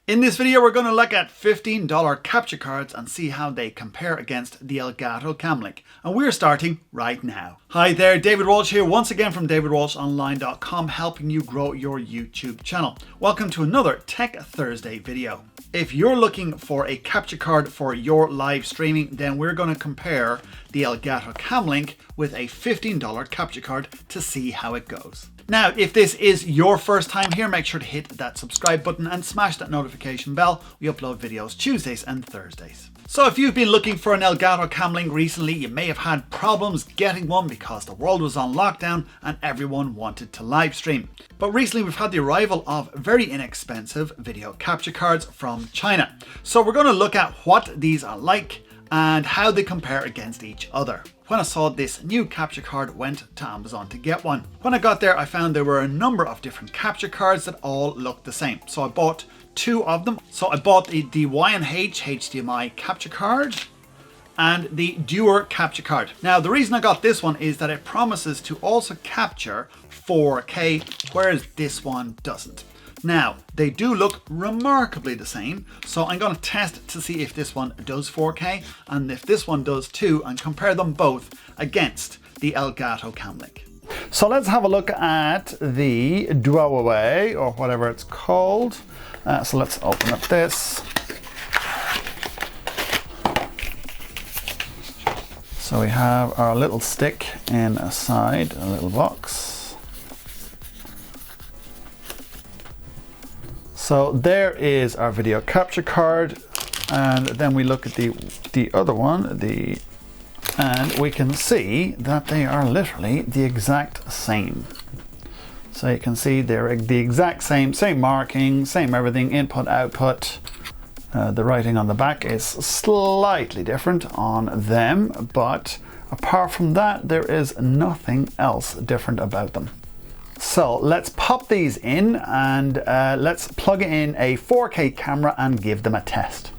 In this video, we're going to look at $15 capture cards and see how they compare against the Elgato Cam Link. And we're starting right now. Hi there, David Walsh here once again from davidwalshonline.com, helping you grow your YouTube channel. Welcome to another Tech Thursday video. If you're looking for a capture card for your live streaming, then we're going to compare the Elgato Cam Link with a $15 capture card to see how it goes. Now, if this is your first time here, make sure to hit that subscribe button and smash that notification bell. We upload videos Tuesdays and Thursdays. So if you've been looking for an Elgato Cam Link recently, you may have had problems getting one because the world was on lockdown and everyone wanted to live stream. But recently we've had the arrival of very inexpensive video capture cards from China. So we're going to look at what these are like and how they compare against each other. When I saw this new capture card, went to Amazon to get one. When I got there, I found there were a number of different capture cards that all looked the same. So I bought two of them. So I bought the Y&H HDMI capture card and the DIWUER Capture Card. Now, the reason I got this one is that it promises to also capture 4K, whereas this one doesn't. Now, they do look remarkably the same, so I'm going to test to see if this one does 4K and if this one does too, and compare them both against the Elgato Cam Link. So let's have a look at the DIWUER, or whatever it's called. So let's open up this. So we have our little stick inside a little box. So there is our video capture card, and then we look at the other one, and we can see that they are literally the exact same. So you can see they're the exact same marking, same everything, input, output. The writing on the back is slightly different on them, but apart from that, there is nothing else different about them. So let's pop these in and let's plug in a 4K camera and give them a test.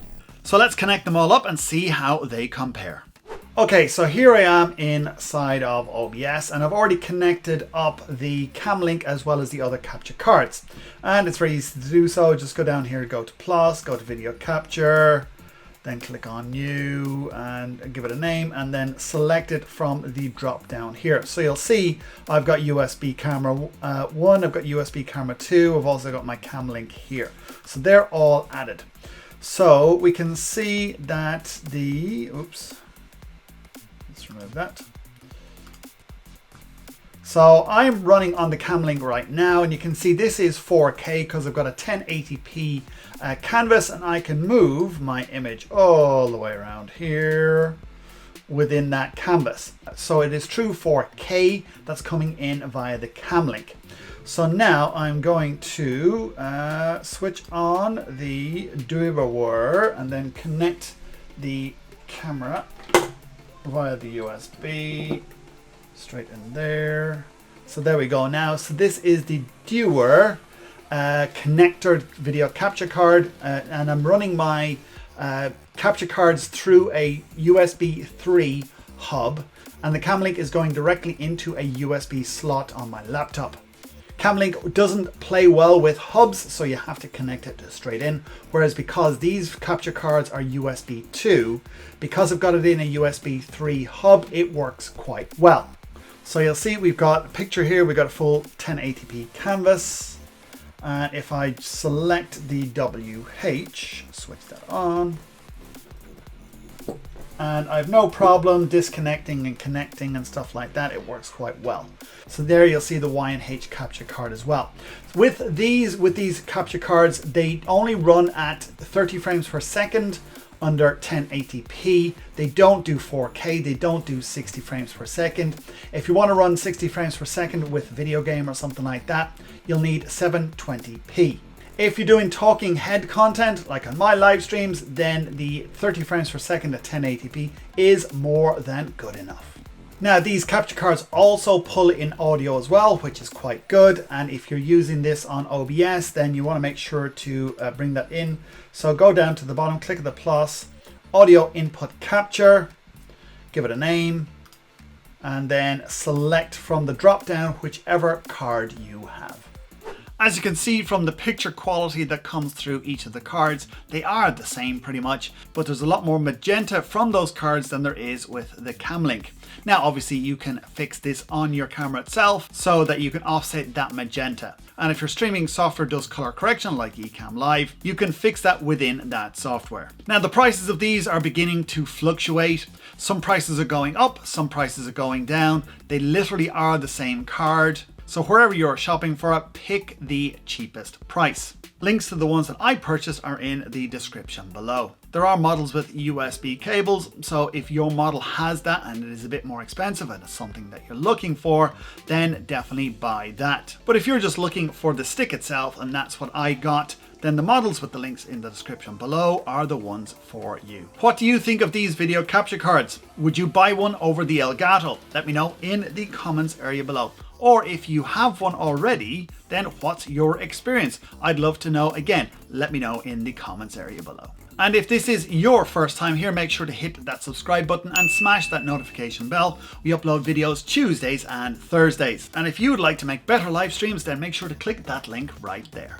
So let's connect them all up and see how they compare. Okay, so here I am inside of OBS and I've already connected up the Cam Link as well as the other capture cards. And it's very easy to do so. Just go down here, go to plus, go to video capture, then click on new and give it a name, and then select it from the drop down here. So you'll see I've got USB camera 1, I've got USB camera 2, I've also got my Cam Link here. So they're all added. So we can see that let's remove that. So I'm running on the Cam Link right now, and you can see this is 4K because I've got a 1080p canvas, and I can move my image all the way around here within that canvas. So it is true 4K that's coming in via the Cam Link. So now I'm going to switch on the DIWUER and then connect the camera via the USB straight in there. So there we go now. So this is the DIWUER connector video capture card, and I'm running my capture cards through a USB 3 hub, and the Cam Link is going directly into a USB slot on my laptop. Cam Link doesn't play well with hubs, so you have to connect it straight in, whereas because these capture cards are USB 2, because I've got it in a USB 3 hub, it works quite well. So you'll see we've got a picture here, we've got a full 1080p canvas. And if I select the WH, switch that on, and I have no problem disconnecting and connecting and stuff like that. It works quite well. So there you'll see the Y&H capture card as well. With these capture cards, they only run at 30 frames per second under 1080p. They don't do 4K, they don't do 60 frames per second. If you want to run 60 frames per second with video game or something like that, you'll need 720p. If you're doing talking head content, like on my live streams, then the 30 frames per second at 1080p is more than good enough. Now, these capture cards also pull in audio as well, which is quite good. And if you're using this on OBS, then you want to make sure to bring that in. So go down to the bottom, click the plus, audio input capture, give it a name, and then select from the drop down whichever card you have. As you can see from the picture quality that comes through each of the cards, they are the same pretty much, but there's a lot more magenta from those cards than there is with the Cam Link. Now obviously you can fix this on your camera itself so that you can offset that magenta. And if your streaming software does color correction like Ecamm Live, you can fix that within that software. Now the prices of these are beginning to fluctuate. Some prices are going up, some prices are going down. They literally are the same card. So wherever you're shopping for it, pick the cheapest price. Links to the ones that I purchased are in the description below. There are models with USB cables, so if your model has that and it is a bit more expensive and it's something that you're looking for, then definitely buy that. But if you're just looking for the stick itself, and that's what I got, then the models with the links in the description below are the ones for you. What do you think of these video capture cards? Would you buy one over the Elgato? Let me know in the comments area below. Or if you have one already, then what's your experience? I'd love to know. Again, let me know in the comments area below. And if this is your first time here, make sure to hit that subscribe button and smash that notification bell. We upload videos Tuesdays and Thursdays. And if you would like to make better live streams, then make sure to click that link right there.